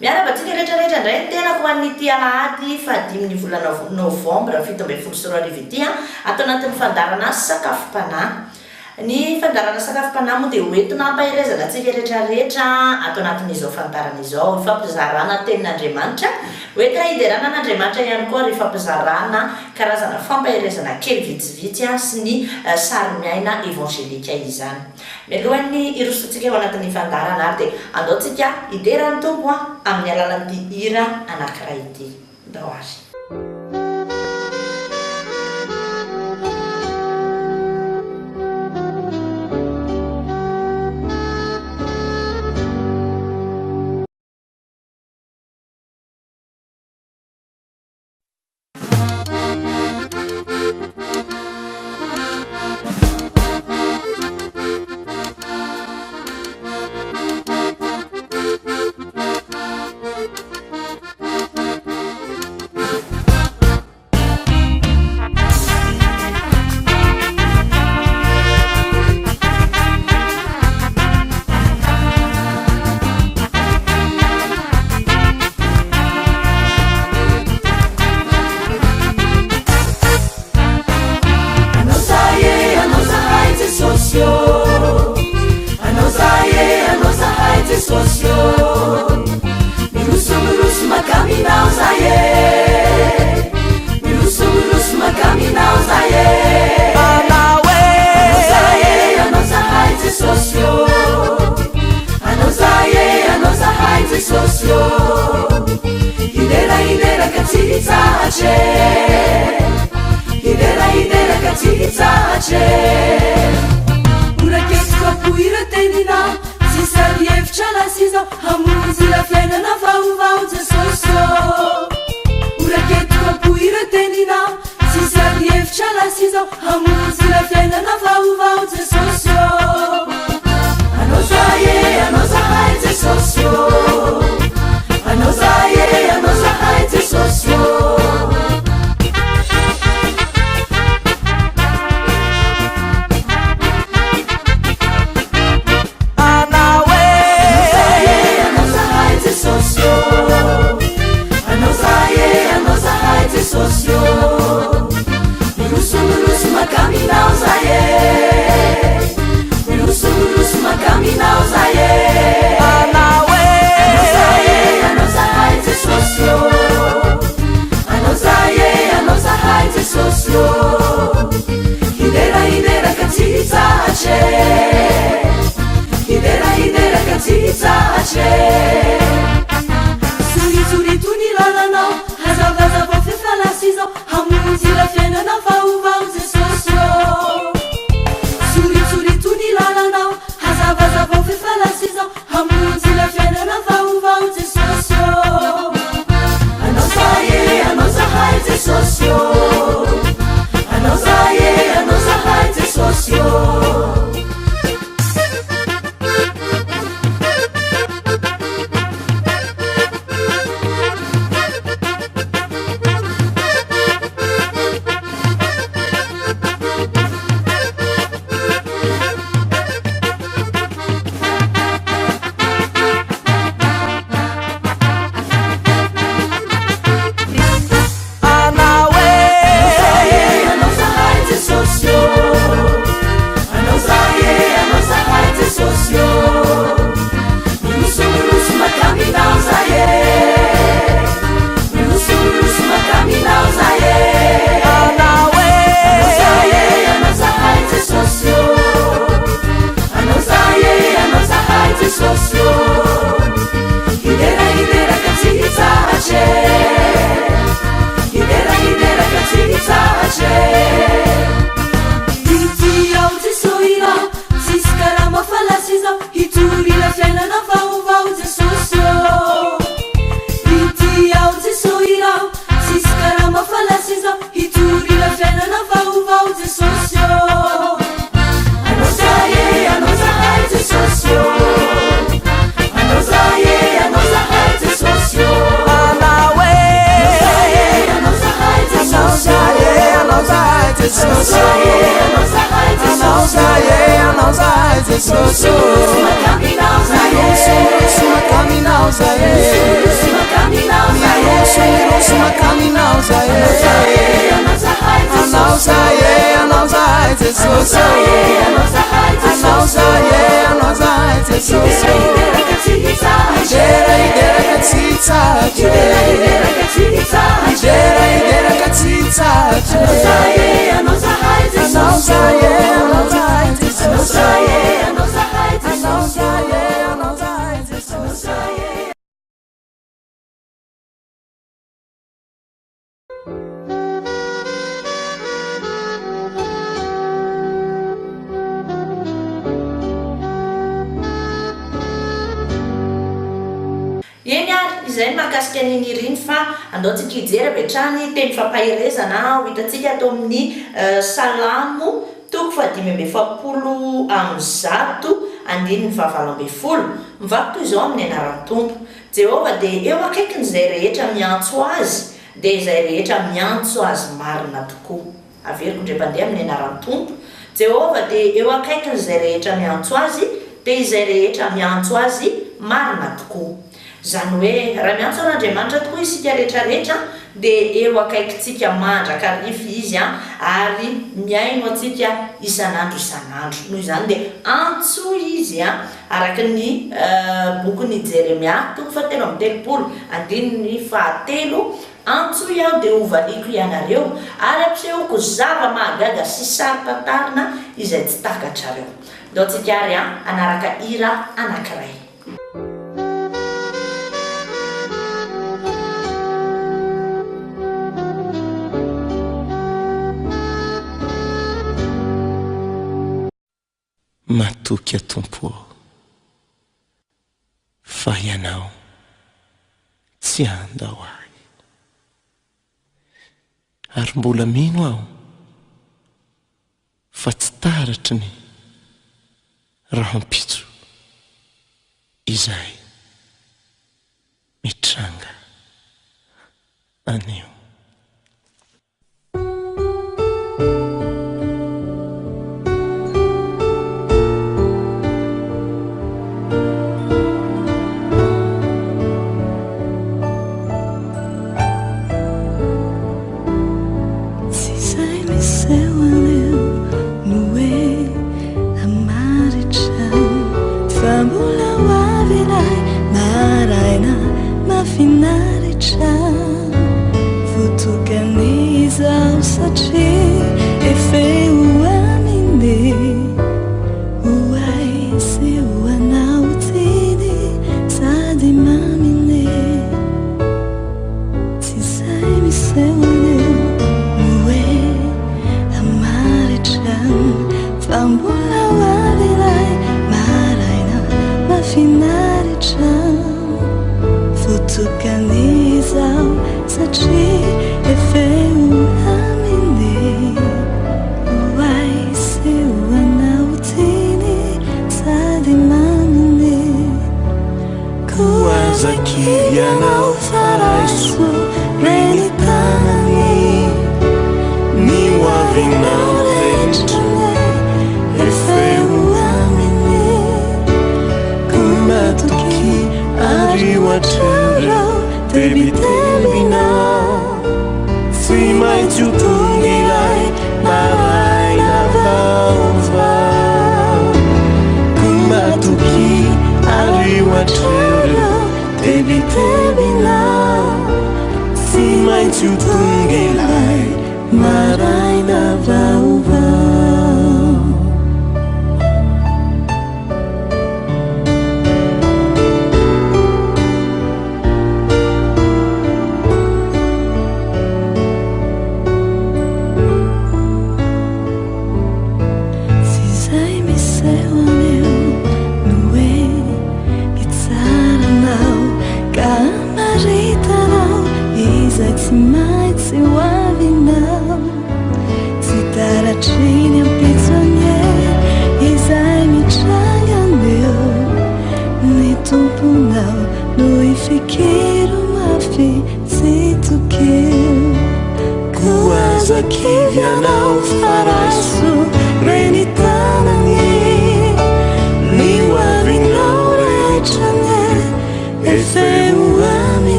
miarabatsika rehetrarehetra indray ny tenako hoan'nyty alahady fa 5 ny volana novambra 17 ity atao anatin'ny fandarana sakafom-panahy. Ny fandarana sakafom-panahy moa dia hoentina hampahirezana antsika rehetrarehetra atao anatin'izao fandarana izao ifampizarana tenin'Andriamanitra hoentina hiderana an'Andriamanitra ihany koa ry fampizarana karazana fampahirezana kely vitsivitsy sy ny sary miaina evangelika izany. Mialohan'ny irosotsika eo anatin'ny fandarana ary dia andaontsika hiderany tompo amin'ny alalan'ity hira anankiray ity. Ndao azy. Ura che scoppuire tenina si salievcia la si eny ary izay mahakasika an'iny iriny fa andao tsika hijery avy hatrany teny fampahirezana ho hitantsika atao amin'ny salamo toko 570 andininy 720 mivaky toy izao amin'ny anaran'ny tompo Jehova dia eo akaikiny izay rehetra miantso azy dia izay rehetra miantso azy marina tokoa averiko ndray mpandeha amin'ny anaran'ny tompo Jehova dia eo akaikiny izay rehetra miantso azy dia izay rehetra miantso azy marina tokoa zany hoe raha miantso an'Andriamanitra tokoa isika rehetrarehetra dia eo akaikintsika mandraka rify izy ary miaino antsika isan'andro noho izany dia antso izy araka ny bokyny Jeremia toko 7:30 andininy 7 antso iaho dia hovaliko ianareo ary ampsehoko zava mahagaga sy sary-tantarina izay tsy takatrareo ndao tsika ary anaraka hira anankiray matoky atompo fa ianao tsy andao ahy ary mbola mino aho fa tsy taratry ny rahampitso izay mitranga anio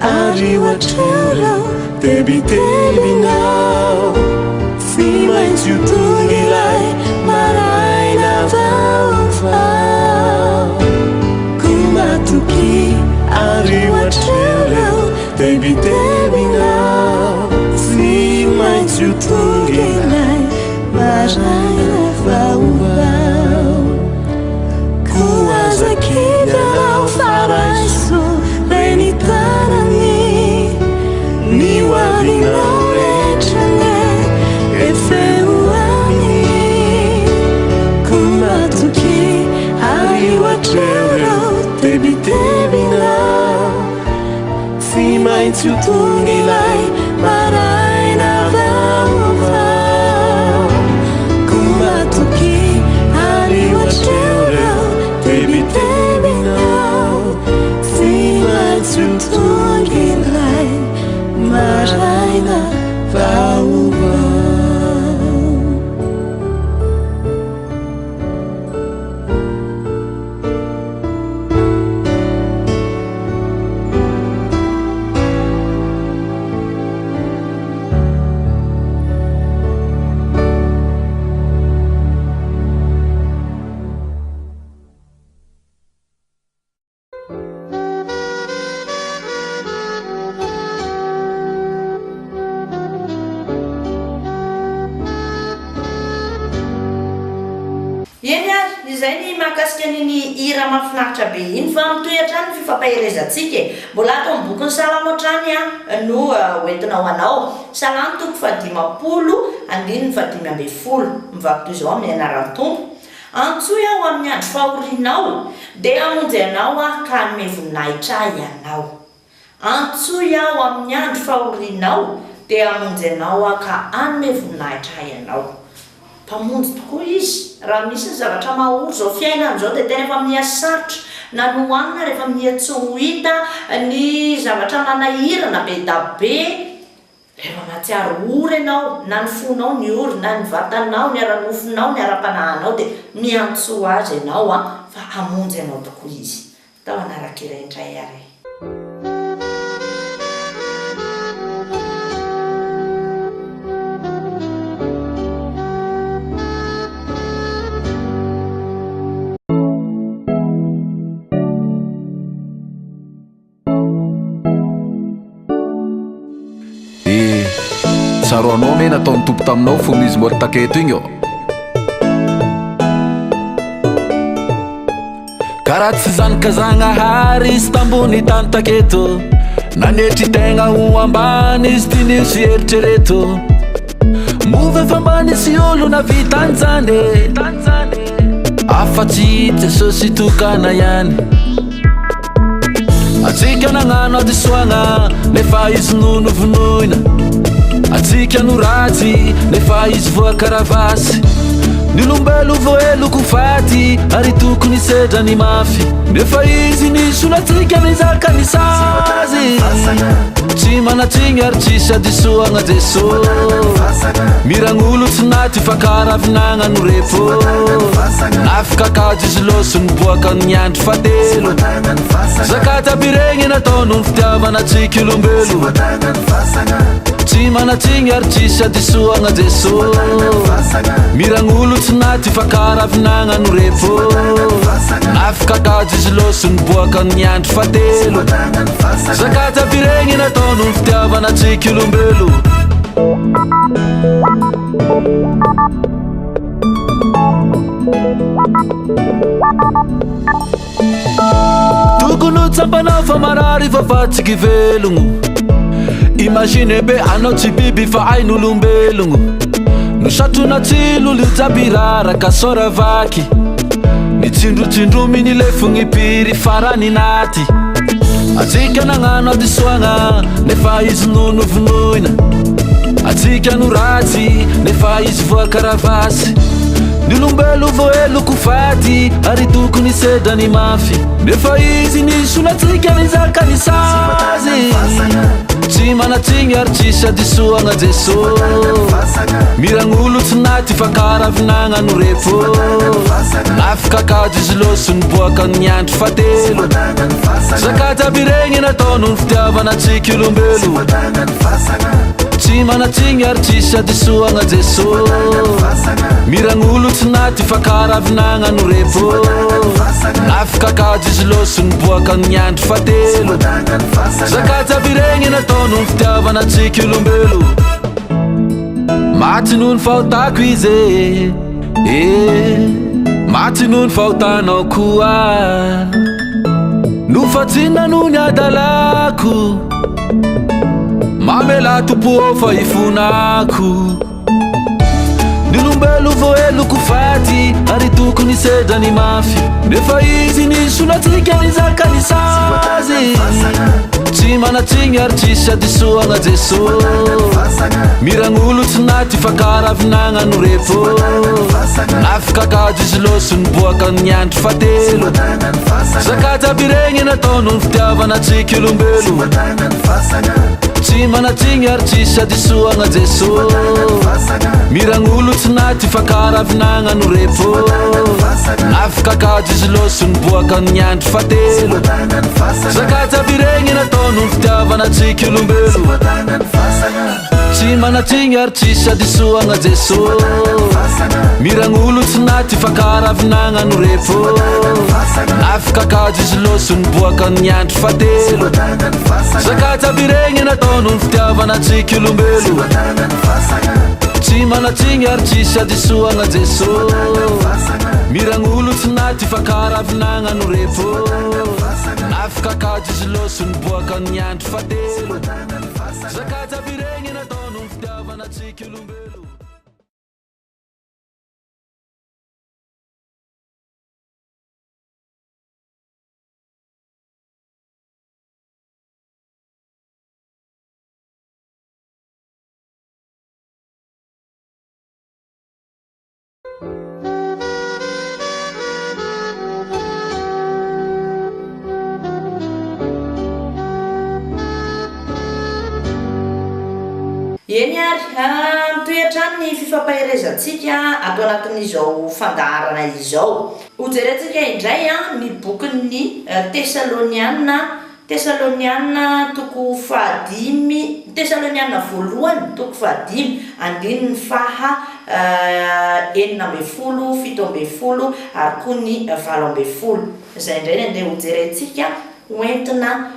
Ari wa chero, debi terminal. maintsy ho tonga ilay maraina vaovao kumatoky ary ohatreleo tebitebinao tsy maintsy ho tonga ilay maraina vaovao kuazakidanao faraiso renitarani ni wavinao retrane efeuani kumatuki ari watrero tebitebinao si maintsy ho tonga ilay maraina vaovao kumatuki ari watrero tebitebinao si maintsy ho tonga ilay maraina vaovao. Izay ny mahakasika niny hira mahafinaritra be iny fa mitohatra ny fifampaherezantsika mbola ato amin'ny boky ny salamo hatrany no hoentina ho anao salamo toko fadimapolo andininy fadimy folo mivaky toy izao amin'ny anaran'ny tompo antsoy aho amin'ny andro fahorinao dia hamonjy anao ka hanome voninahitra ianao antsoy aho amin'ny andro fahorinao dia hamonjy anao ka hanome voninahitra ianao mpamonjy tokoa izy raha misy ny zavatra mahory zao fiainana zao dia tena efa mihasarotra na nohanina rehefa mihatso ho hita ny zavatra manahirana be da be rehefa mahatsiaro ory ianao na ny fonao ny ory na ny vatanao ny ara-nofonao ny ara-panahanao dia miantso azy ianao fa hamonjy ianao tokoa izy tao anaraka iray indray ary Tsaro anao me nataony tompo taminao fony izy mbola taketo igny eo karaha tsy zanakazanahary izy tambony tany taketo nanetry tegna ho ambany izy tiny sy eritrereto move efa ambany sy olo na vitany zany afa-tsy jesosy tokana ihany atsika nagnano adisoagna nefa izy nonovonoina atsika no ratsy nefa izy voakaravasy ny olombelo voelo kofaty ary tokony sedra ny mafy nefa izy nisolatsika nizaka ny sazy tsy manatsigny ary tsisy adisoagna jeso miragn'olo tsy naty fa karavinagna no repo afaka kajo izy loso niboaka ny andro fatelo zakaty aby regny nataony ny fitiavana tsika olombelo tsy manatsigny ary tsisy adisoagna jeso miragn'olo tsy naty fa karavinagna no repo afaka kajo izy loso niboaka ny andro fatelo zakaty aby regny nataony ny fitiavana tsika olombelo tokony ho tsampanao fa marary vavatsik'i velogno imagine be anao tsy biby fa ain'olombelogno no satrona tsilolo jaby raraka sora vaky nitsindrotsindromy ny lefogny piry farany naty atsika nagnano adisoagna nefa izy nonovonoina atsika no ratsy nefa izy voakaravasy ny olombelo voelo kofaty ary tokony sedra ny mafy nefa izy nisolatsika nizaka ny sazy tsy manatsigny ary tsisy adisoagna jeso miragn'olo tsy tanaty fakaravinagna no repo nafakakady izy losony boaka ny andro fatelo zakajaby regny nataony ny fitiavanatsika olombelo tsy manatsigny ary tsisy adisoagna Jesô miragn'olo tsy naty fakaravinagna no repo nafakakady izy losony boaka ny andro fatelo zakajaby regny nataony ny fitiavanatsika olombelo maty noho ny fahotako izy maty noho ny fahotanao koa nofatsinna noho ny adalako mamela tompo fa ifonako ny olombelo voeloko faty ary tokony sedrany mafy nefa izy nisonatsika nizakany sazy tsy manatsigny ary tsisy adisoagna Jesô miragn'olo tsy naty fakaravinagna no repo nafakakady izy losony boaka ny andro fatelo zakajaby regny nataony ny fitiavanatsika olombelo tsy manatsigny ary tsisy adisoagna Jesô miragn'olo tsy naty fakaravinagna no repo nafakakady izy losony boaka ny andro fatelo zakajaby regny nataony ny fitiavanatsika olombelo tsy manatsigny ary tsisy adisoagna Jesô miragn'olo tsy naty fakaravinagna no repo nafakakady izy losony boaka ny andro fatelo zakajaby regny nataony ny fitiavanatsika olombelo tsy manatsigny ary tsisy adisoagna Jesô miragn'olo tsy naty fakaravinagna no repo nafakakady izy losony boaka ny andro fatelo zakajaby regny nataony ny fitiavanatsika olombelo eny ary mitoetrany ny fifampaherezantsika atao anatin'izao fandaharana izao hojerentsika indray ny bokin'ny Tesaloniana toko fahadimy Tesaloniana voalohany toko fahadimy andininy faha enina ambin'ny folo fito ambin'ny folo ary koa ny valo ambin'ny folo izay indray andeha hojerentsika hoentina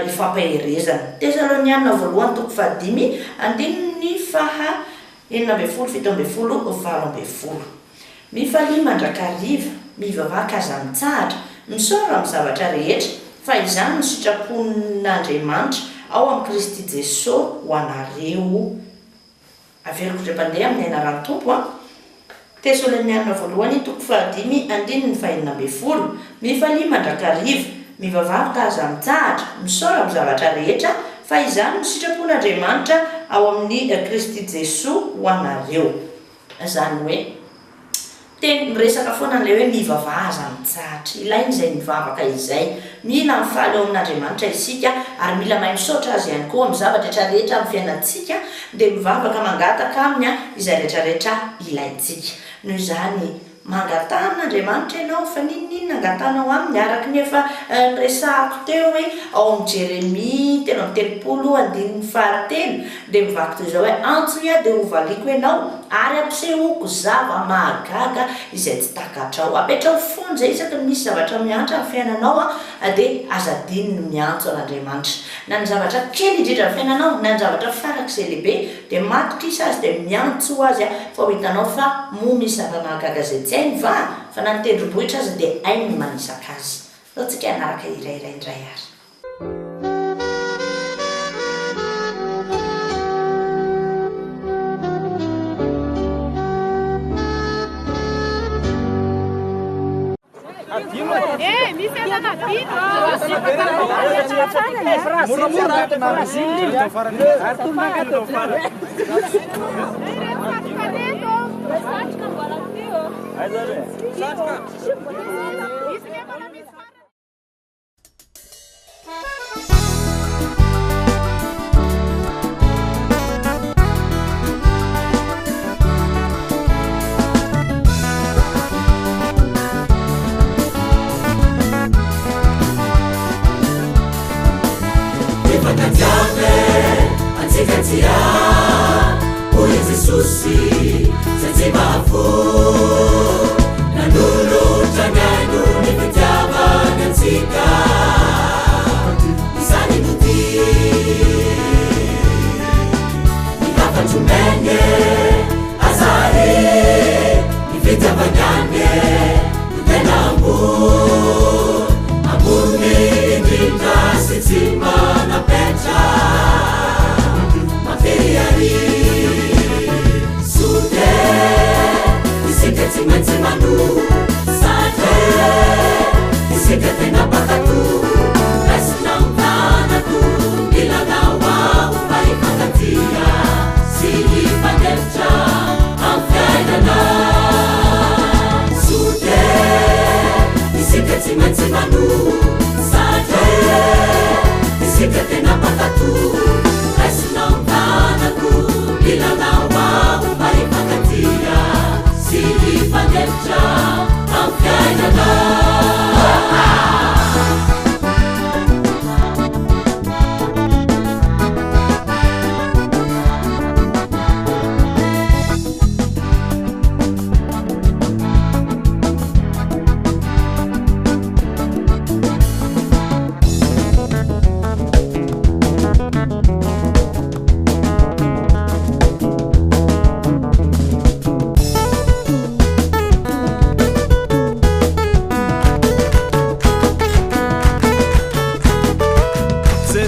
ifampaherezana Tesaloniana voalohany toko fahadimy andininy faha enina ambin'ny folo fito ambin'ny folo valo ambin'ny folo mifalia mandrakariva mivavaka aza mitsahatra misaora amin'ny zavatra rehetra fa izany ny sitrapon'Andriamanitra ao amin'ny Kristy Jesô ho anareo averiko ndrempandeha amin'ny anaran'ny Tompo Tesaloniana voalohany toko fahadimy andininy faha enina ambin'ny folo mifalia mandrakariva mivavaka aza mitsahatra misaora amin'ny zavatra rehetra fa izany ny sitrapon'Andriamanitra ao amin'ny Kristy Jesô ho anareo izany hoe teny miresaka foana an'ilay hoe mivavaha aza mitsahatra ilainy izay mivavaka izay mila mifaly ao amin'Andriamanitra isika ary mila mahay misaotra azy ihany koa amin'ny zavatra rehetra amin'ny fiainantsika dia mivavaka mangataka aminy izay rehetrarehetra ilaintsika noho izany mangatan'Andriamanitra ianao fa ninninona angatanao aminy araka ny efa resahako teo hoe ao amin'ny Jeremia 3:3 dia mivaky toy izao hoe antsoia dia hovaliko ianao ary ampisehoko zava mahagaga izay tsy takatrao apetrao fonja isaky ny misy zavatra miantra amin'ny fiainanao dia azadininy miantso an'Andriamanitra na ny zavatra kely indrindra amin'ny fiainanao na ny zavatra farak'izay lehibe dia matoka isa azy dia miantso azy fa ho hitanao fa mo misy zava-mahagaga izay tsy hainy va fa na ny tendrombohitra azy dia hainy manisaka azy ao tsika anaraka irairay indray ary misy ela zay tsy mahafo nanolotranaino ny fitiavana antsika isany noti ny hafatromene azary ny fitiavany ane no tena ambony indrindra sy tsy manapetra maferiary sode isika tsy maintsy mano satre isika tena bakato rasinao tanako milanao ao mba hifankatia sy hifandefitra am fiainana sode isika tsy maintsy mano satre isika tena bakato rasinao tanako milanao ao mba hifankatia sy hifandefitra am fiainana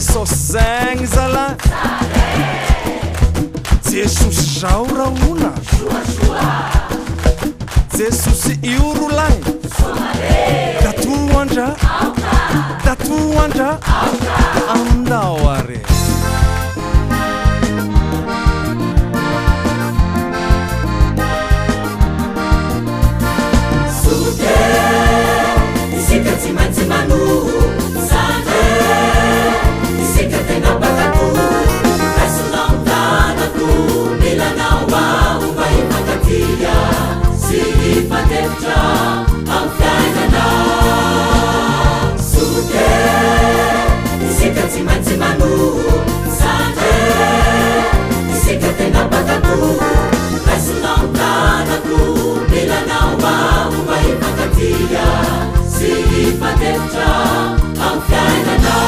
Sosegny zala Jesus jaurauna Jesus iurulai Datu anda andaware Sude isika tsy maintsy mano sande isika tena bakato rasinao tanako milanao ao mba hifankatia sy hifandefitra am fiainana sode isika tsy maintsy mano sande isika tena bakato rasinao tanako milanao ao mba hifankatia sy hifandefitra am fiainana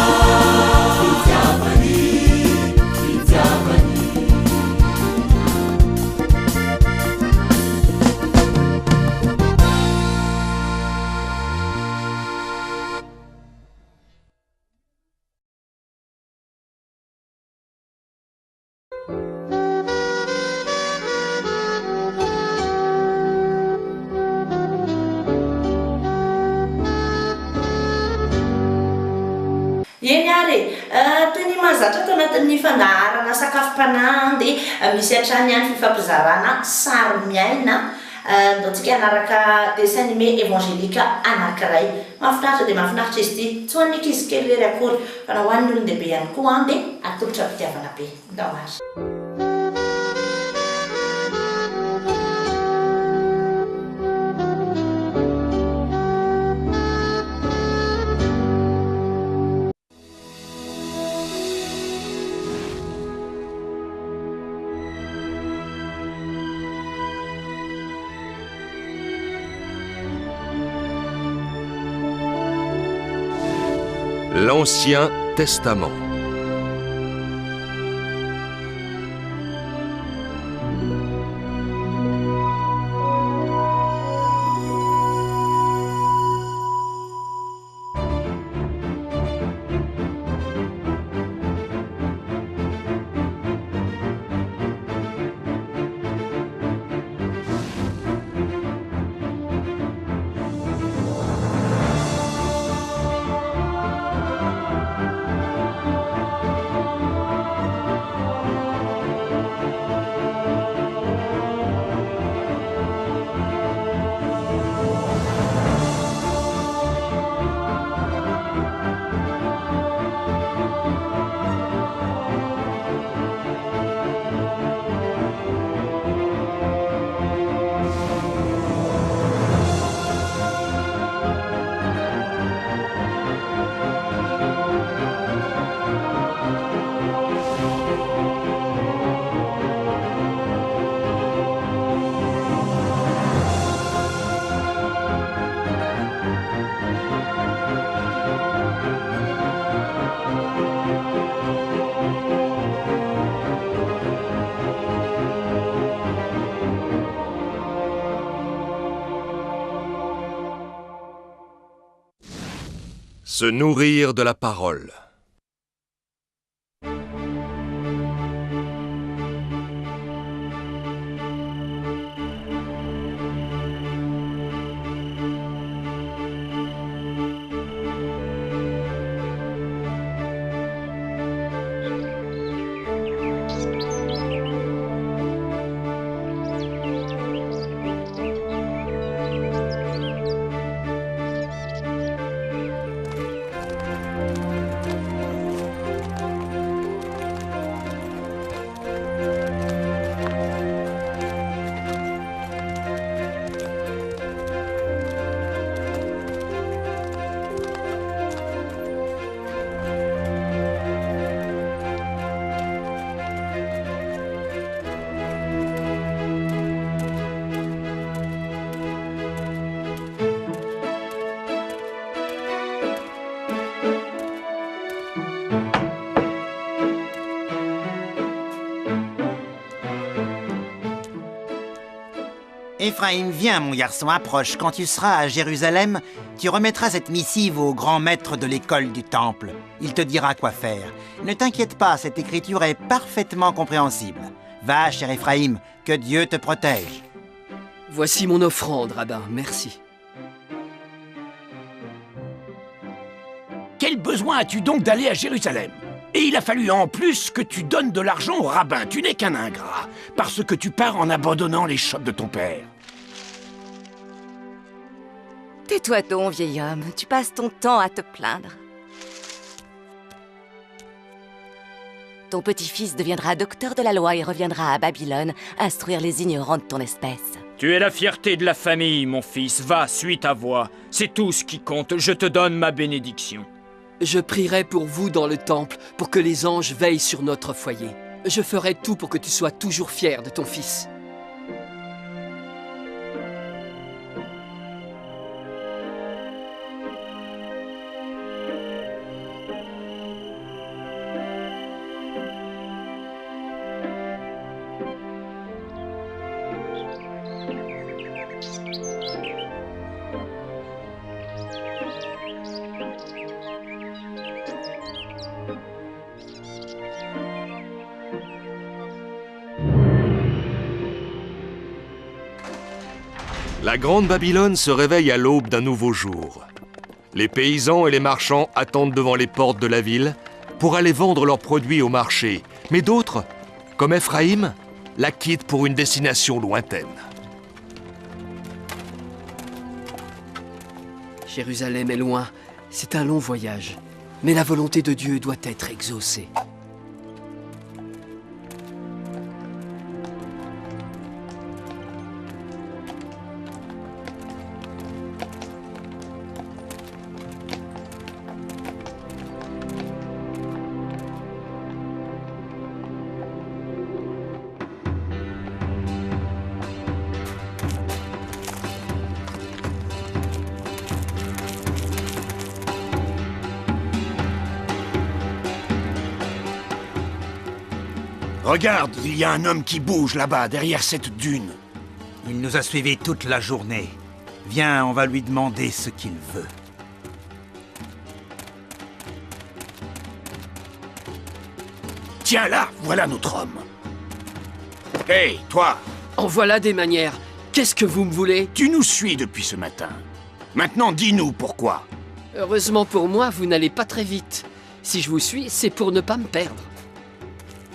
eny ary toy ny mahazatra tao anatin'ny fandaharana sakafom-panahy dia misy hatrany ihany fifampizarana sary miaina ndaontsika hanaraka dessin animé évangélika anankiray mahafinaritra dia mahafinaritra izy ity tsy ho an'ny ankizy kely rery akory fa na ho an'ny olon-dehibe ihany koa dia atolotra fitiavana be ndao azy L'Ancien Testament. Se nourrir de la parole. Ephraim, viens mon garçon, approche. Quand tu seras à Jérusalem, tu remettras cette missive au grand maître de l'école du temple. Il te dira quoi faire. Ne t'inquiète pas, cette écriture est parfaitement compréhensible. Va, cher Ephraim, que Dieu te protège. Voici mon offrande, rabbin, merci. Quel besoin as-tu donc d'aller à Jérusalem? Et il a fallu en plus que tu donnes de l'argent au rabbin. Tu n'es qu'un ingrat, parce que tu pars en abandonnant les shops de ton père. Tais-toi donc, vieil homme. Tu passes ton temps à te plaindre. Ton petit-fils deviendra docteur de la loi et reviendra à Babylone instruire les ignorants de ton espèce. Tu es la fierté de la famille, mon fils. Va, suis ta voix. C'est tout ce qui compte. Je te donne ma bénédiction. Je prierai pour vous dans le temple, pour que les anges veillent sur notre foyer. Je ferai tout pour que tu sois toujours fier de ton fils. La grande Babylone se réveille à l'aube d'un nouveau jour. Les paysans et les marchands attendent devant les portes de la ville pour aller vendre leurs produits au marché. Mais d'autres, comme Ephraim, la quittent pour une destination lointaine. Jérusalem est loin, c'est un long voyage. Mais la volonté de Dieu doit être exaucée. Regarde, il y a un homme qui bouge là-bas, derrière cette dune. Il nous a suivis toute la journée. Viens, on va lui demander ce qu'il veut. Tiens là, voilà notre homme. Hé, toi! En voilà des manières. Qu'est-ce que vous me voulez? Tu nous suis depuis ce matin. Maintenant, dis-nous pourquoi. Heureusement pour moi, vous n'allez pas très vite. Si je vous suis, c'est pour ne pas me perdre.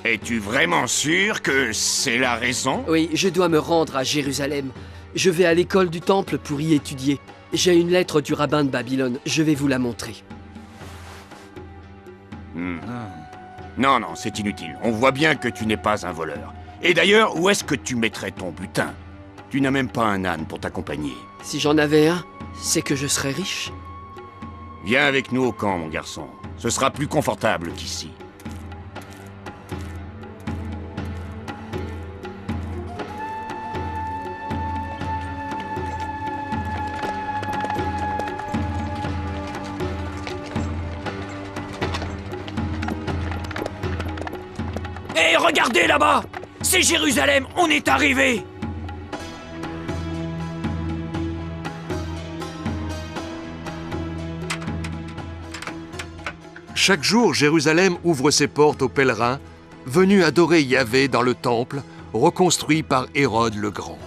Es-tu vraiment sûr que c'est la raison? Oui, je dois me rendre à Jérusalem. Je vais à l'école du temple pour y étudier. J'ai une lettre du rabbin de Babylone, je vais vous la montrer. Non, non, c'est inutile. On voit bien que tu n'es pas un voleur. Et d'ailleurs, où est-ce que tu mettrais ton butin? Tu n'as même pas un âne pour t'accompagner. Si j'en avais un, c'est que je serais riche. Viens avec nous au camp, mon garçon. Ce sera plus confortable qu'ici. Hé, regardez là-bas! C'est Jérusalem, on est arrivé! Chaque jour, Jérusalem ouvre ses portes aux pèlerins venus adorer Yahvé dans le temple reconstruit par Hérode le Grand.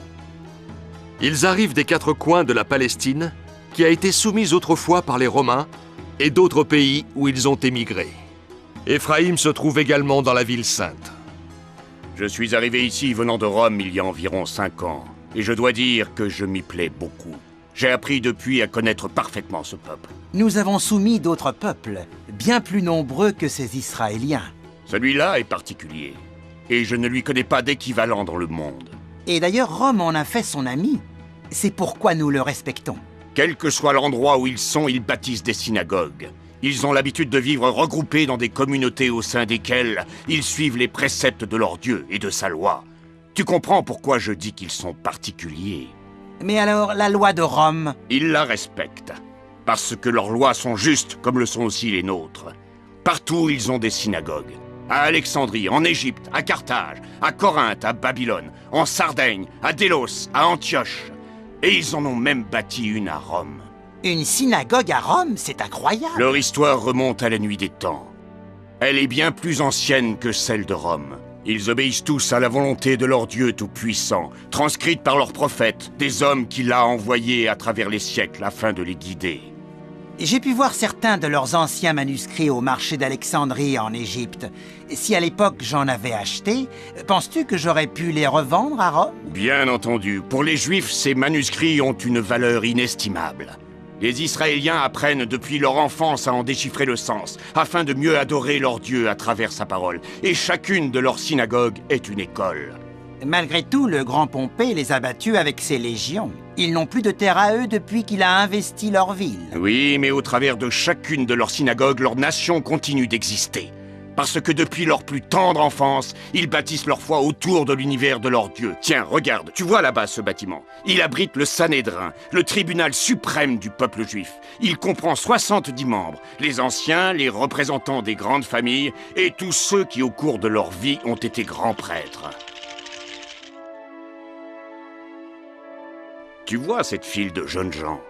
Ils arrivent des 4 coins de la Palestine, qui a été soumise autrefois par les Romains, et d'autres pays où ils ont émigré. Éphraïm se trouve également dans la ville sainte. Je suis arrivé ici venant de Rome il y a environ 5 ans, et je dois dire que je m'y plais beaucoup. J'ai appris depuis à connaître parfaitement ce peuple. Nous avons soumis d'autres peuples, bien plus nombreux que ces Israéliens. Celui-là est particulier, et je ne lui connais pas d'équivalent dans le monde. Et d'ailleurs, Rome en a fait son ami. C'est pourquoi nous le respectons. Quel que soit l'endroit où ils sont, ils bâtissent des synagogues. Ils ont l'habitude de vivre regroupés dans des communautés au sein desquelles ils suivent les préceptes de leur Dieu et de sa loi. Tu comprends pourquoi je dis qu'ils sont particuliers. Mais alors, la loi de Rome? Ils la respectent, parce que leurs lois sont justes, comme le sont aussi les nôtres. Partout, ils ont des synagogues. À Alexandrie, en Égypte, à Carthage, à Corinthe, à Babylone, en Sardaigne, à Délos, à Antioche. Et ils en ont même bâti une à Rome. Une synagogue à Rome, c'est incroyable. Leur histoire remonte à la nuit des temps. Elle est bien plus ancienne que celle de Rome. Ils obéissent tous à la volonté de leur Dieu tout-puissant, transcrite par leurs prophètes, des hommes qu'il a envoyés à travers les siècles afin de les guider. J'ai pu voir certains de leurs anciens manuscrits au marché d'Alexandrie en Égypte. Si à l'époque j'en avais acheté, penses-tu que j'aurais pu les revendre à Rome? Bien entendu, pour les Juifs, ces manuscrits ont une valeur inestimable. Les Israéliens apprennent depuis leur enfance à en déchiffrer le sens, afin de mieux adorer leur Dieu à travers sa parole. Et chacune de leurs synagogues est une école. Malgré tout, le grand Pompée les a battus avec ses légions. Ils n'ont plus de terre à eux depuis qu'il a investi leur ville. Oui, mais au travers de chacune de leurs synagogues, leur nation continue d'exister. Parce que depuis leur plus tendre enfance, ils bâtissent leur foi autour de l'univers de leur Dieu. Tiens, regarde, tu vois là-bas ce bâtiment. Il abrite le Sanhédrin, le tribunal suprême du peuple juif. Il comprend 70 membres, les anciens, les représentants des grandes familles et tous ceux qui au cours de leur vie ont été grands prêtres. Tu vois cette file de jeunes gens?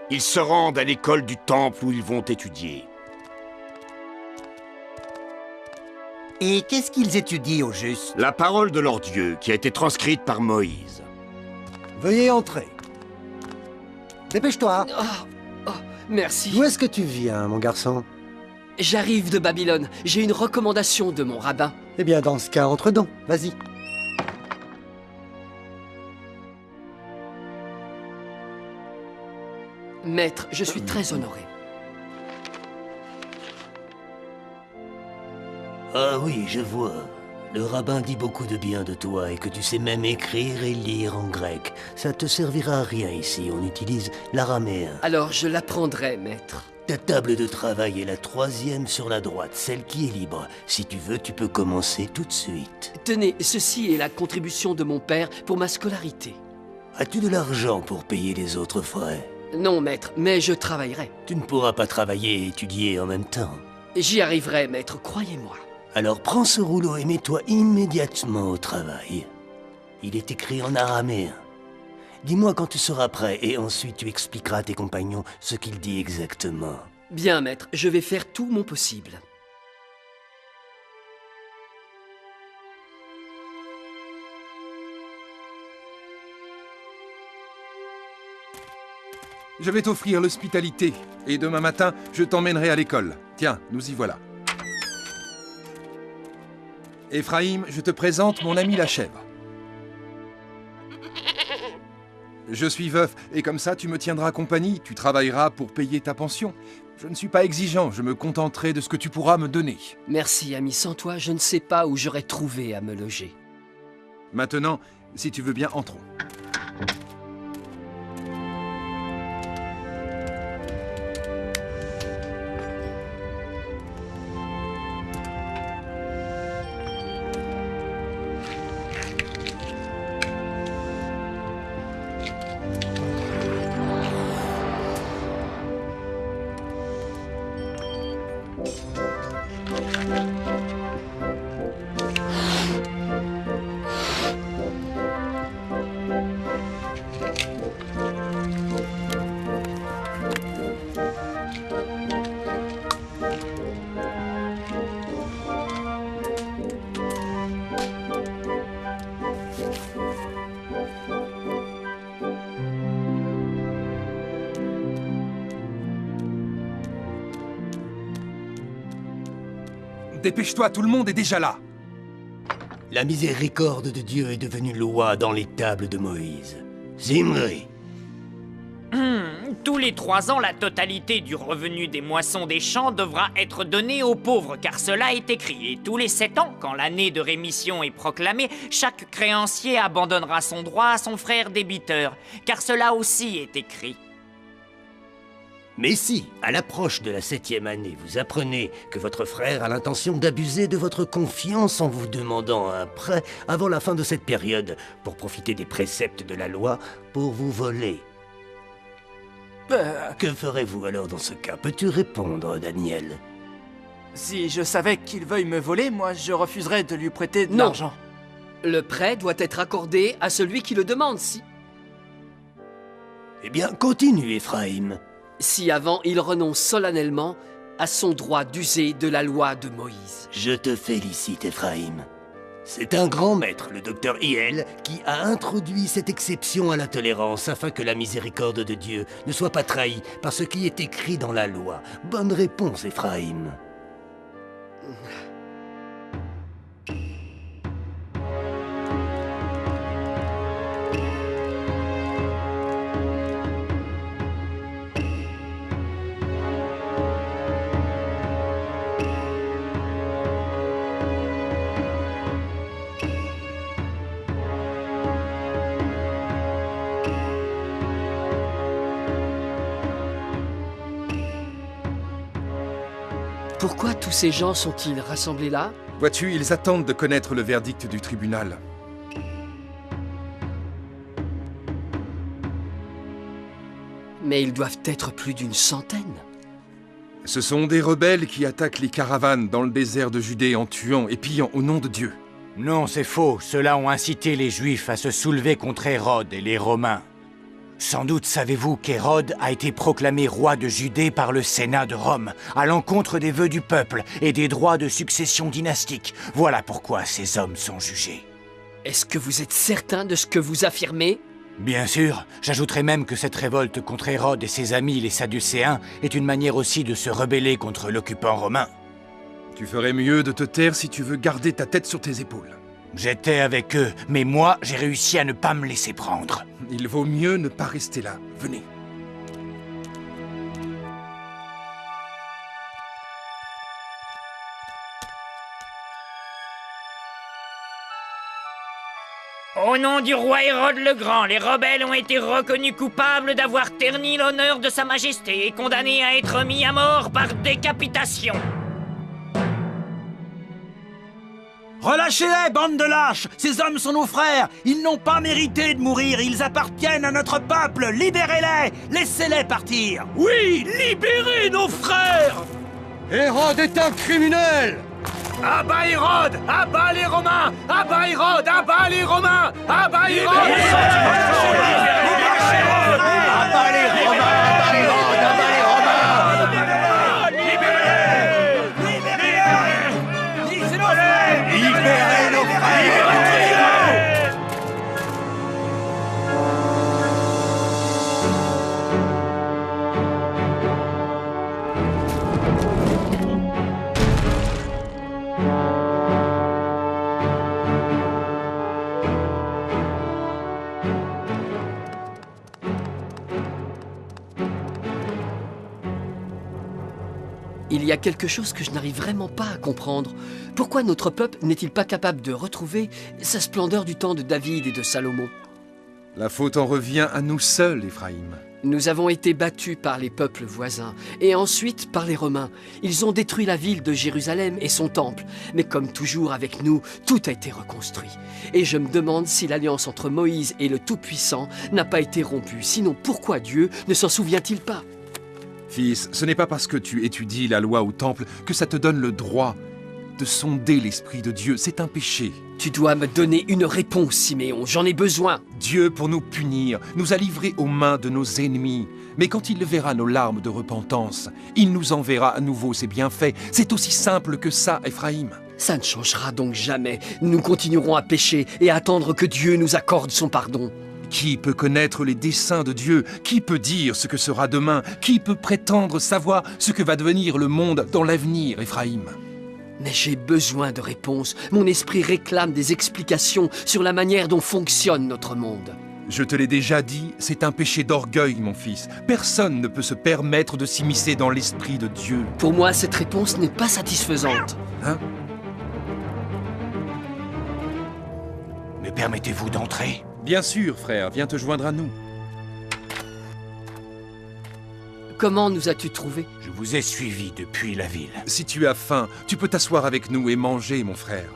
Ils se rendent à l'école du temple où ils vont étudier. Et qu'est-ce qu'ils étudient au juste? La parole de leur Dieu qui a été transcrite par Moïse. Veuillez entrer. Dépêche-toi. Merci. D'où est-ce que tu viens, mon garçon? J'arrive de Babylone. J'ai une recommandation de mon rabbin. Eh bien, dans ce cas, entre donc. Vas-y. Maître, je suis très honoré. Ah oui, je vois. Le rabbin dit beaucoup de bien de toi et que tu sais même écrire et lire en grec. Ça te servira à rien ici, on utilise l'araméen. Alors je l'apprendrai, maître. Ta table de travail est la 3e sur la droite, celle qui est libre. Si tu veux, tu peux commencer tout de suite. Tenez, ceci est la contribution de mon père pour ma scolarité. As-tu de l'argent pour payer les autres frais? Non, maître, mais je travaillerai. Tu ne pourras pas travailler et étudier en même temps. J'y arriverai, maître, croyez-moi. Alors prends ce rouleau et mets-toi immédiatement au travail. Il est écrit en araméen. Dis-moi quand tu seras prêt et ensuite tu expliqueras à tes compagnons ce qu'il dit exactement. Bien, maître, je vais faire tout mon possible. Je vais t'offrir l'hospitalité, et demain matin, je t'emmènerai à l'école. Tiens, nous y voilà. Éphraïm, je te présente mon ami la chèvre. Je suis veuf, et comme ça, tu me tiendras compagnie, tu travailleras pour payer ta pension. Je ne suis pas exigeant, je me contenterai de ce que tu pourras me donner. Merci, ami, sans toi, je ne sais pas où j'aurais trouvé à me loger. Maintenant, si tu veux bien, entrons. Dépêche-toi, tout le monde est déjà là. La miséricorde de Dieu est devenue loi dans les tables de Moïse. Zimri. Tous les 3 ans, la totalité du revenu des moissons des champs devra être donnée aux pauvres, car cela est écrit. Et tous les 7 ans, quand l'année de rémission est proclamée, chaque créancier abandonnera son droit à son frère débiteur, car cela aussi est écrit. Mais si, à l'approche de la 7e année, vous apprenez que votre frère a l'intention d'abuser de votre confiance en vous demandant un prêt avant la fin de cette période, pour profiter des préceptes de la loi, pour vous voler. Que ferez-vous alors dans ce cas? Peux-tu répondre, Daniel? Si je savais qu'il veuille me voler, moi je refuserais de lui prêter de l'argent. Le prêt doit être accordé à celui qui le demande, si... Eh bien, continue, Ephraim. Si avant il renonce solennellement à son droit d'user de la loi de Moïse. Je te félicite, Ephraim. C'est un grand maître, le docteur Hiel, qui a introduit cette exception à la tolérance afin que la miséricorde de Dieu ne soit pas trahie par ce qui est écrit dans la loi. Bonne réponse, Ephraim. Pourquoi tous ces gens sont-ils rassemblés là? Vois-tu, ils attendent de connaître le verdict du tribunal. Mais ils doivent être plus d'100. Ce sont des rebelles qui attaquent les caravanes dans le désert de Judée en tuant et pillant au nom de Dieu. Non, c'est faux. Ceux-là ont incité les Juifs à se soulever contre Hérode et les Romains. Sans doute savez-vous qu'Hérode a été proclamé roi de Judée par le Sénat de Rome, à l'encontre des vœux du peuple et des droits de succession dynastique. Voilà pourquoi ces hommes sont jugés. Est-ce que vous êtes certain de ce que vous affirmez? Bien sûr, j'ajouterai même que cette révolte contre Hérode et ses amis les Sadducéens est une manière aussi de se rebeller contre l'occupant romain. Tu ferais mieux de te taire si tu veux garder ta tête sur tes épaules. J'étais avec eux, mais moi, j'ai réussi à ne pas me laisser prendre. Il vaut mieux ne pas rester là. Venez. Au nom du roi Hérode le Grand, les rebelles ont été reconnus coupables d'avoir terni l'honneur de sa majesté et condamnés à être mis à mort par décapitation. Relâchez-les, bande de lâches! Ces hommes sont nos frères! Ils n'ont pas mérité de mourir! Ils appartiennent à notre peuple! Libérez-les! Laissez-les partir! Oui! Libérez nos frères! Hérode est un criminel! À bas Hérode! À bas les Romains! À bas Hérode! À bas les Romains! À bas Hérode! À bas les Romains! À bas Hérode! À bas les Romains! Libérez nos frères! Il y a quelque chose que je n'arrive vraiment pas à comprendre. Pourquoi notre peuple n'est-il pas capable de retrouver sa splendeur du temps de David et de Salomon? La faute en revient à nous seuls, Ephraim. Nous avons été battus par les peuples voisins, et ensuite par les Romains. Ils ont détruit la ville de Jérusalem et son temple. Mais comme toujours avec nous, tout a été reconstruit. Et je me demande si l'alliance entre Moïse et le Tout-Puissant n'a pas été rompue. Sinon, pourquoi Dieu ne s'en souvient-il pas? Fils, ce n'est pas parce que tu étudies la loi au temple que ça te donne le droit de sonder l'Esprit de Dieu. C'est un péché. Tu dois me donner une réponse, Siméon. J'en ai besoin. Dieu, pour nous punir, nous a livrés aux mains de nos ennemis. Mais quand il verra nos larmes de repentance, il nous enverra à nouveau ses bienfaits. C'est aussi simple que ça, Ephraim. Ça ne changera donc jamais. Nous continuerons à pécher et à attendre que Dieu nous accorde son pardon. Qui peut connaître les desseins de Dieu? Qui peut dire ce que sera demain? Qui peut prétendre savoir ce que va devenir le monde dans l'avenir, Ephraim? Mais j'ai besoin de réponses. Mon esprit réclame des explications sur la manière dont fonctionne notre monde. Je te l'ai déjà dit, c'est un péché d'orgueil, mon fils. Personne ne peut se permettre de s'immiscer dans l'esprit de Dieu. Pour moi, cette réponse n'est pas satisfaisante. Hein? Me permettez-vous d'entrer? Bien sûr, frère, viens te joindre à nous. Comment nous as-tu trouvés? Je vous ai suivi depuis la ville. Si tu as faim, tu peux t'asseoir avec nous et manger, mon frère.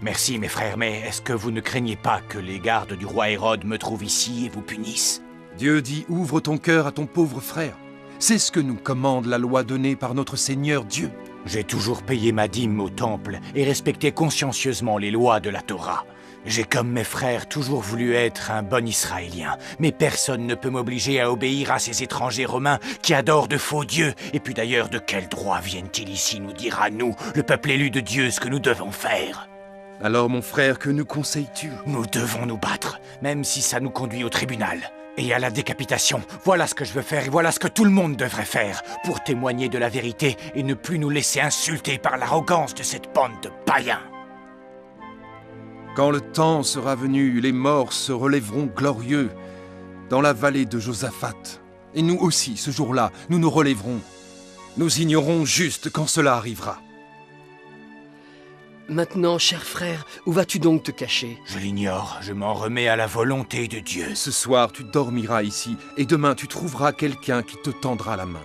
Merci, mes frères, mais est-ce que vous ne craignez pas que les gardes du roi Hérode me trouvent ici et vous punissent? Dieu dit, ouvre ton cœur à ton pauvre frère. C'est ce que nous commande la loi donnée par notre Seigneur Dieu. J'ai toujours payé ma dîme au temple et respecté consciencieusement les lois de la Torah. J'ai, comme mes frères, toujours voulu être un bon Israélien, mais personne ne peut m'obliger à obéir à ces étrangers romains qui adorent de faux dieux. Et puis d'ailleurs, de quel droit viennent-ils ici nous dire à nous, le peuple élu de Dieu, ce que nous devons faire? Alors, mon frère, que nous conseilles-tu? Nous devons nous battre, même si ça nous conduit au tribunal. Et à la décapitation, voilà ce que je veux faire et voilà ce que tout le monde devrait faire, pour témoigner de la vérité et ne plus nous laisser insulter par l'arrogance de cette bande de païens. Quand le temps sera venu, les morts se relèveront glorieux dans la vallée de Josaphat. Et nous aussi, ce jour-là, nous nous relèverons. Nous ignorons juste quand cela arrivera. Maintenant, cher frère, où vas-tu donc te cacher? Je l'ignore, je m'en remets à la volonté de Dieu. Ce soir, tu dormiras ici, et demain, tu trouveras quelqu'un qui te tendra la main.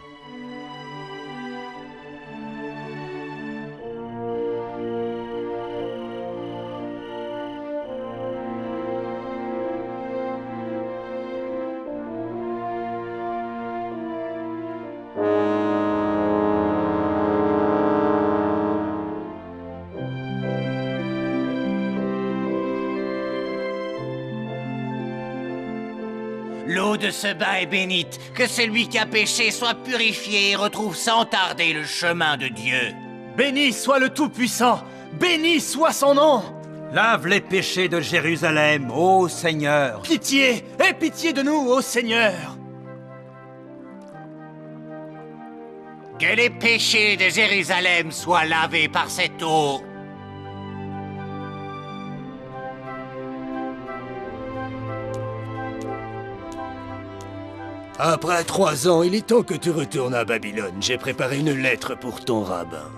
L'eau de ce bain est bénite, que celui qui a péché soit purifié et retrouve sans tarder le chemin de Dieu. Béni soit le Tout-Puissant, béni soit son nom. Lave les péchés de Jérusalem, ô Seigneur. Pitié, aie pitié de nous, ô Seigneur. Que les péchés de Jérusalem soient lavés par cette eau. Après 3 ans, il est temps que tu retournes à Babylone. J'ai préparé une lettre pour ton rabbin.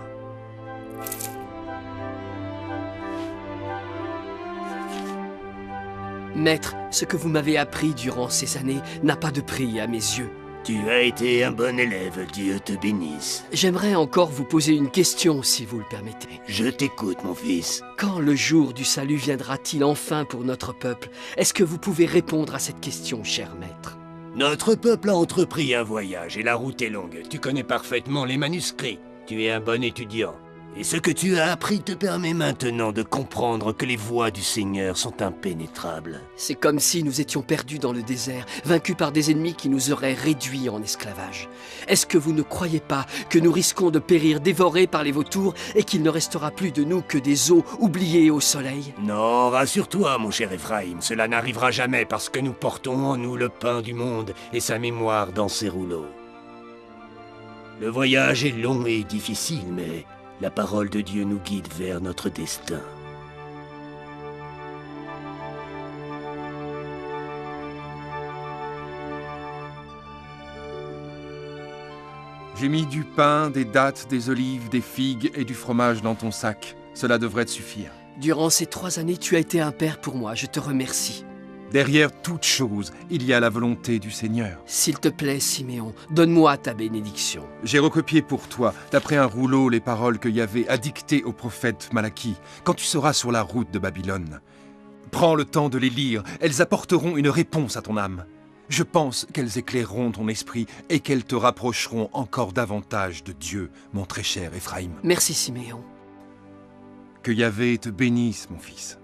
Maître, ce que vous m'avez appris durant ces années n'a pas de prix à mes yeux. Tu as été un bon élève, Dieu te bénisse. J'aimerais encore vous poser une question, si vous le permettez. Je t'écoute, mon fils. Quand le jour du salut viendra-t-il enfin pour notre peuple? Est-ce que vous pouvez répondre à cette question, cher maître? Notre peuple a entrepris un voyage et la route est longue. Tu connais parfaitement les manuscrits. Tu es un bon étudiant. Et ce que tu as appris te permet maintenant de comprendre que les voies du Seigneur sont impénétrables. C'est comme si nous étions perdus dans le désert, vaincus par des ennemis qui nous auraient réduits en esclavage. Est-ce que vous ne croyez pas que nous risquons de périr dévorés par les vautours et qu'il ne restera plus de nous que des os oubliés au soleil? Non, rassure-toi, mon cher Ephraïm, cela n'arrivera jamais parce que nous portons en nous le pain du monde et sa mémoire dans ses rouleaux. Le voyage est long et difficile, mais la parole de Dieu nous guide vers notre destin. J'ai mis du pain, des dattes, des olives, des figues et du fromage dans ton sac. Cela devrait te suffire. Durant ces 3 années, tu as été un père pour moi, je te remercie. Derrière toute chose, il y a la volonté du Seigneur. S'il te plaît, Siméon, donne-moi ta bénédiction. J'ai recopié pour toi, d'après un rouleau, les paroles que Yahvé a dictées au prophète Malachie, quand tu seras sur la route de Babylone. Prends le temps de les lire, elles apporteront une réponse à ton âme. Je pense qu'elles éclaireront ton esprit et qu'elles te rapprocheront encore davantage de Dieu, mon très cher Ephraïm. Merci, Siméon. Que Yahvé te bénisse, mon fils.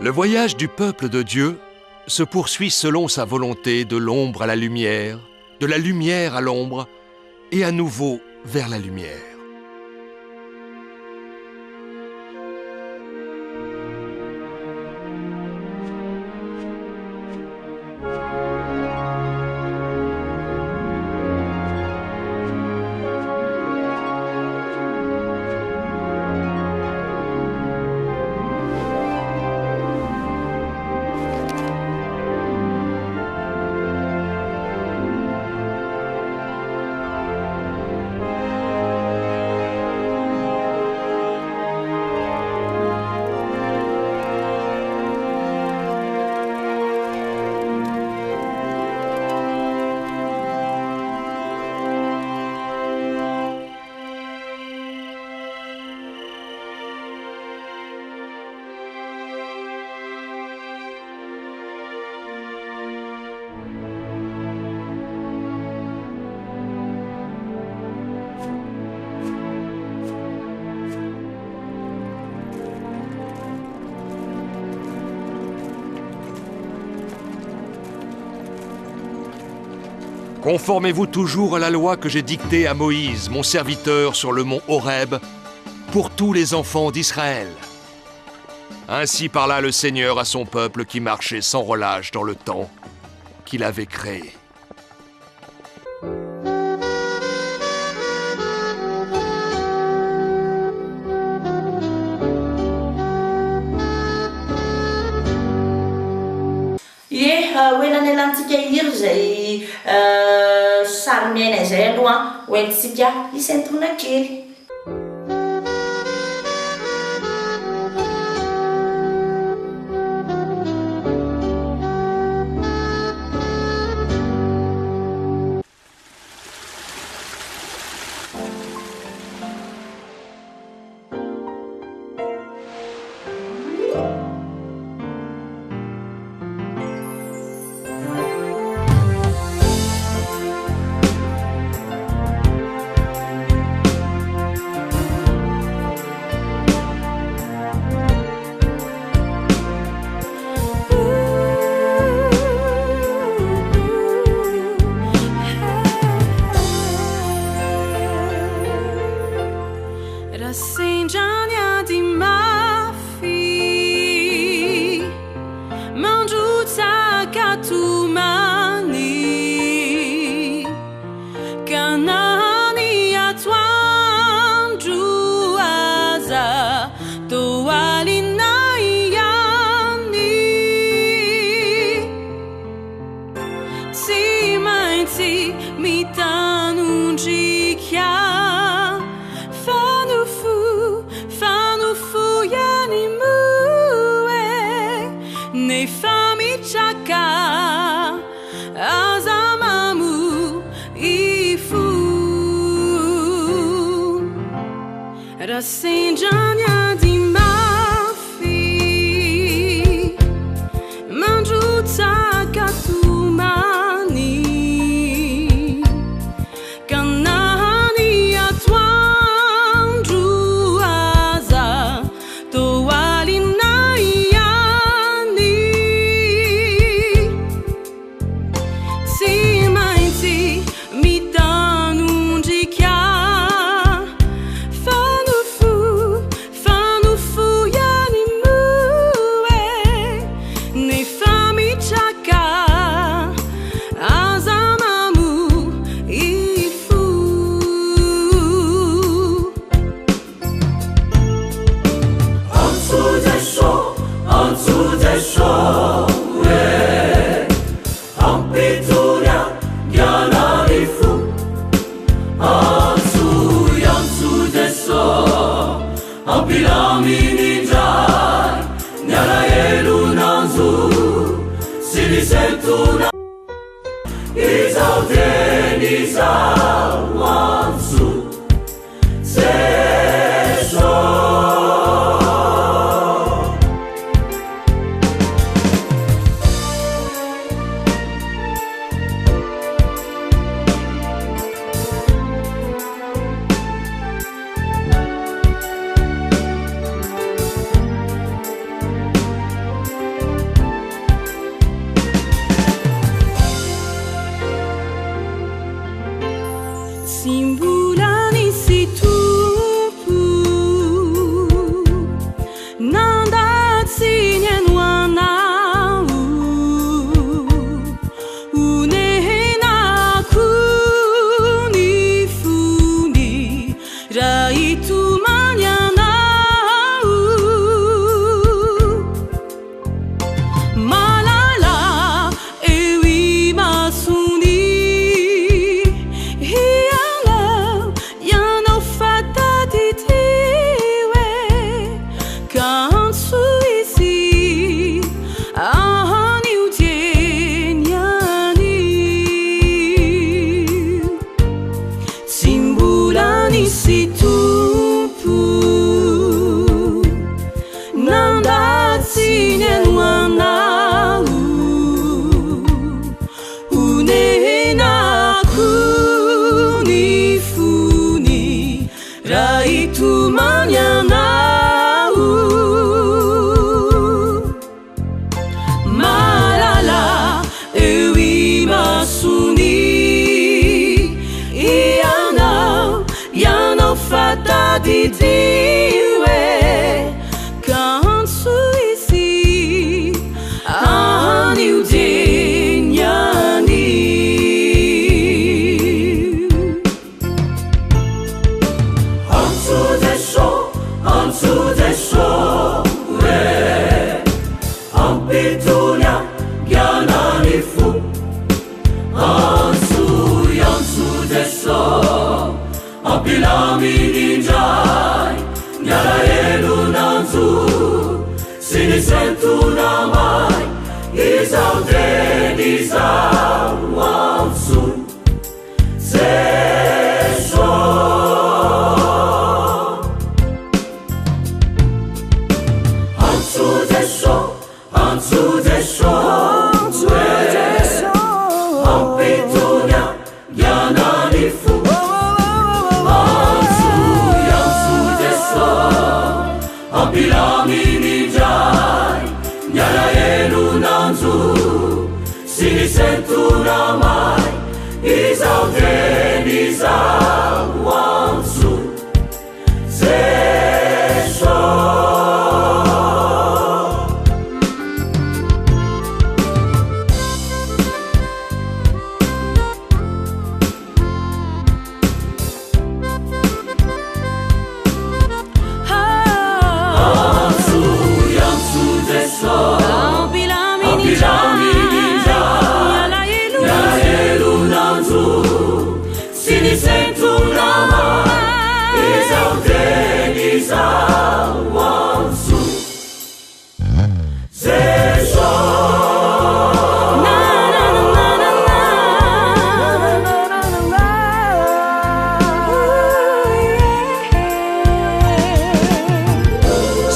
Le voyage du peuple de Dieu se poursuit selon sa volonté de l'ombre à la lumière, de la lumière à l'ombre, et à nouveau vers la lumière. Conformez-vous toujours à la loi que j'ai dictée à Moïse, mon serviteur, sur le mont Horeb, pour tous les enfants d'Israël. Ainsi parla le Seigneur à son peuple qui marchait sans relâche dans le temps qu'il avait créé. Hoenany alantsika iry zay sary miaina izay aloha hoentintsika isan-taona kely.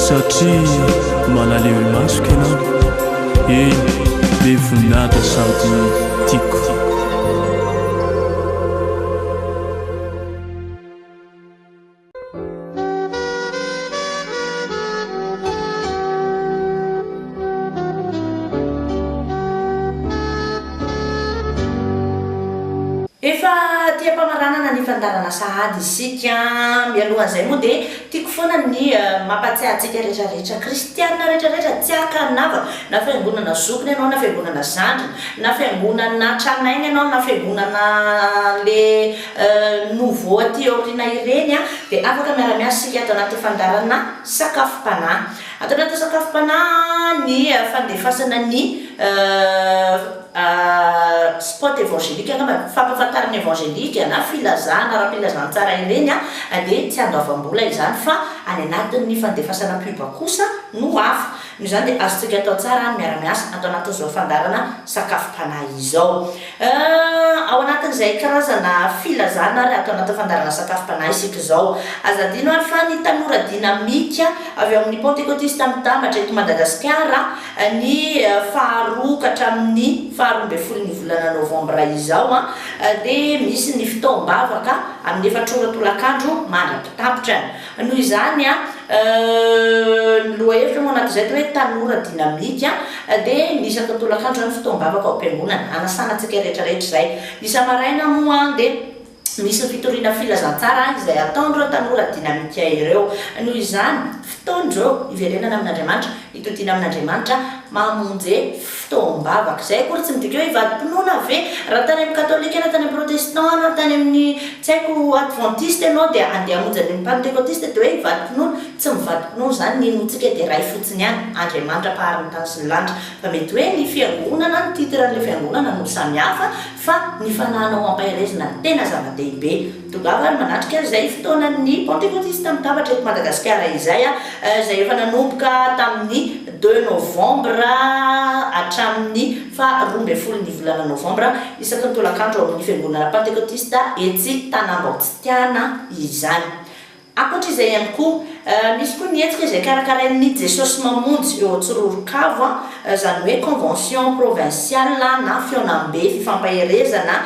Satria manaleho masoko ianao eny be voninahitra sady tiako. Efa tia-pamaranana ny fandarana sahady isika mialohan'izay moa dia tiako foana ny mampatsiahy antsika rehetrarehetra kristianina rehetrarehetra tsy akanava na fiangonana zokiny ianao na fiangonana zandrina na fiangonana tranainy ianao na fiangonana le nouveau aty aoriana ireny dia afaka miara-miasa isika ato anaty fandarana sakafom-panahy. Ato anaty sakafom-panahy ny fandefasana ny spot évangélique angamba fampahafantarana évangélique na filazana ara-pilazana tsara ireny dia tsy andoavam-bola izany fa any anatin'ny fandefasana pub kosa no hafa. Noho izany dia azontsika atao tsara miara-miasa atao anatin'izao fandarana sakafom-panahy izao. Ao anatin'izay karazana filazana ary atao anatin'ny fandarana sakafom-panahy isika izao. Aza adino ary fa ny tanora dinamika avy amin'ny pentecôtiste mitambatra eto Madagasikara ny faharoa hatramin'ny faharoa ambin'ny folo ny volana novambra izao dia misy ny fitaom-bavaka amin'ny efatrora tolakandro mandrapitambatra. Noho izany lohahevitra moa anatin'izay hoe tanora dinamika dia misy atao tolakandro ny fitaom-bavaka ao am-piangonana anasanantsika rehetrarehetra izay. Isa-maraina moa dia misy fitoriana filazantsara izay ataondreo tanora dinamika ireo. Noho izany fotoandreo iverenana amin'Andriamanitra hitotiana amin'Andriamanitra mamonjy fitaom-bavaka. Izay koa tsy midika hoe hivadi-pinoana ve raha tany amin'ny katolika na tany amin'ny protestant na tany amin'ny tsy haiko adventiste ianao dia andeha hamonjy ny pentecôtiste dia hoe hivadi-pinoana. Tsy mivadi-pinoana zany ny notsika dia ray fotsiny ihany Andriamanitra mpahariny tany sy ny lanitra. Fa mety hoe ny fiangonana ny titran'ilay fiangonana no samihafa fa ny fanahinao ampaherezana tena zava-dehibe. Tongava manatrika izay fotoanan'ny pentecôtiste mitambatra eto Madagasikara izay izay efa nanomboka tamin'ny 2 novambra hatramin'ny faharoa ambin'ny folo ny volana novambra isaky ny tolakandro amin'ny fiangonana pentecôtiste etsy Tanambaotsitiana izany. Ankoatra izay ihany koa misy koa ny hetsika izay karakarain'ny Jesosy mamonjy eo Tsororokavo izany hoe convention provinciale na fionambe fifampaherezana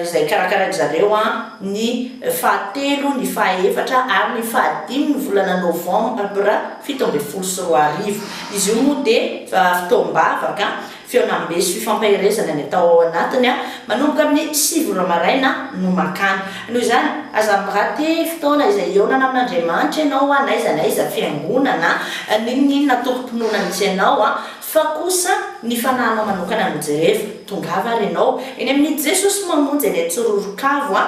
izay karakarainy zareo ny fahatelo ny fahaefatra ary ny fahadimy ny volana novambra fito ambin'ny folo sy roa arivo. Izy io moa dia fitaom-bavaka feonambe sy fifampahirezana ny atao ao anatiny a manomboka amin'ny 7 maraina no makany noho izany aza miraty fotoana izay eonana amin'Andriamanitra ianao a na aiza na aiza fiangonana ninona tompompinoana misy ianao a fa kosa ny fanahinao manokana no jereva tongava ary ianao eny amin'ny Jesosy mamonjy any Tsororokavo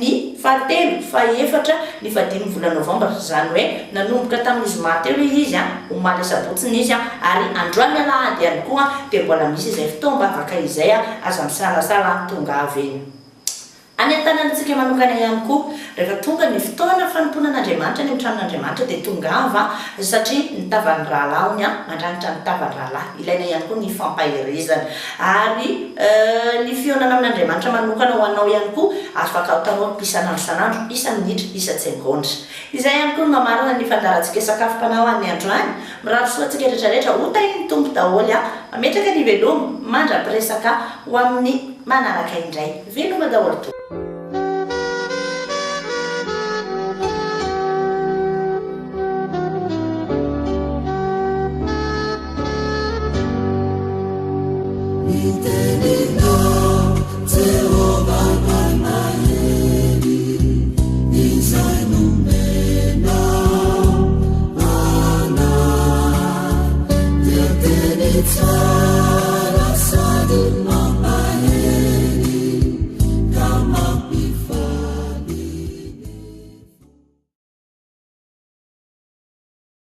ny 7, 4, ny 5 volana Novambra zany hoe nanomboka tamin'ny zoma teo izy a omaly sabotsiny izy a ary androany alahady ihany koa dia mbola misy izay fitoam-bavaka izay aza misalasala tongava eny. Any an-tanantsika manokana ihany koa rehefa tonga ny fotoana fanomponan'Andriamanitra ny amin'ny tranon'Andriamanitra dia tongava satria ny tavan'ny rahalahy mandranitra ny tavan'ny rahalahy ilaina ihany koa ny fampahirezana ary ny fionana amin'Andriamanitra manokana ho anao ihany koa afaka atanao isanandro isa-minitra isa-tsegondra. Izay ihany koa no mamarana ny fandarantsika sakafom-panao any androany mirary soantsika rehetrarehetra ho tahin'ny tompo daholo mametraka ny velomo mandra-piresaka ho amin'ny manaraka indray veloma daholo to. It's